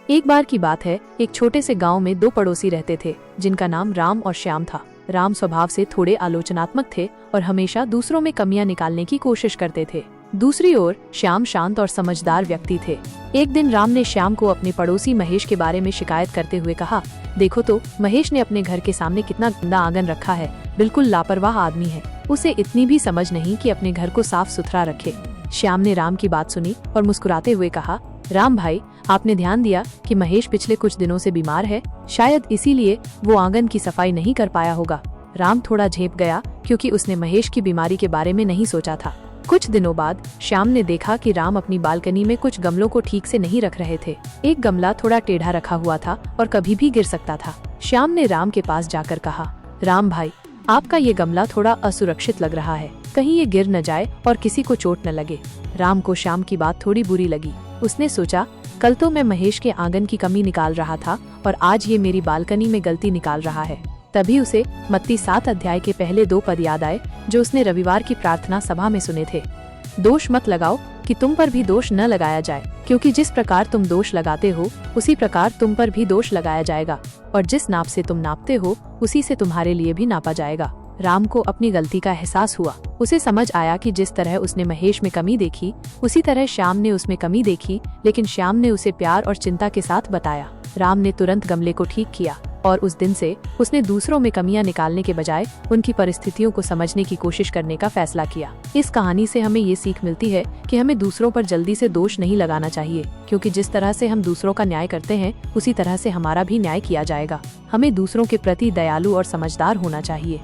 एक बार की बात है, एक छोटे से गांव में दो पड़ोसी रहते थे जिनका नाम राम और श्याम था। राम स्वभाव से थोड़े आलोचनात्मक थे और हमेशा दूसरों में कमियां निकालने की कोशिश करते थे। दूसरी ओर श्याम शांत और समझदार व्यक्ति थे। एक दिन राम ने श्याम को अपने पड़ोसी महेश के बारे में शिकायत करते हुए कहा, देखो तो महेश ने अपने घर के सामने कितना गंदा आंगन रखा है, बिल्कुल लापरवाह आदमी है, उसे इतनी भी समझ नहीं कि अपने घर को साफ सुथरा रखे। श्याम ने राम की बात सुनी और मुस्कुराते हुए कहा, राम भाई, आपने ध्यान दिया कि महेश पिछले कुछ दिनों से बीमार है, शायद इसीलिए वो आंगन की सफाई नहीं कर पाया होगा। राम थोड़ा झेप गया क्योंकि उसने महेश की बीमारी के बारे में नहीं सोचा था। कुछ दिनों बाद श्याम ने देखा कि राम अपनी बालकनी में कुछ गमलों को ठीक से नहीं रख रहे थे। एक गमला थोड़ा टेढ़ा रखा हुआ था और कभी भी गिर सकता था। श्याम ने राम के पास जाकर कहा, राम भाई, आपका ये गमला थोड़ा असुरक्षित लग रहा है, कहीं ये गिर न जाए और किसी को चोट न लगे। राम को श्याम की बात थोड़ी बुरी लगी। उसने सोचा, कल तो मैं महेश के आंगन की कमी निकाल रहा था और आज ये मेरी बालकनी में गलती निकाल रहा है। तभी उसे मत्ती 7 अध्याय के पहले 2 पद याद आए जो उसने रविवार की प्रार्थना सभा में सुने थे। दोष मत लगाओ कि तुम पर भी दोष न लगाया जाए, क्योंकि जिस प्रकार तुम दोष लगाते हो उसी प्रकार तुम पर भी दोष लगाया जाएगा, और जिस नाप से तुम नापते हो उसी से तुम्हारे लिए भी नापा जाएगा। राम को अपनी गलती का एहसास हुआ। उसे समझ आया कि जिस तरह उसने महेश में कमी देखी उसी तरह श्याम ने उसमें कमी देखी, लेकिन श्याम ने उसे प्यार और चिंता के साथ बताया। राम ने तुरंत गमले को ठीक किया और उस दिन से उसने दूसरों में कमियां निकालने के बजाय उनकी परिस्थितियों को समझने की कोशिश करने का फैसला किया। इस कहानी से हमें ये सीख मिलती है कि हमें दूसरों पर जल्दी से दोष नहीं लगाना चाहिए, क्योंकि जिस तरह से हम दूसरों का न्याय करते हैं उसी तरह से हमारा भी न्याय किया जाएगा। हमें दूसरों के प्रति दयालु और समझदार होना चाहिए।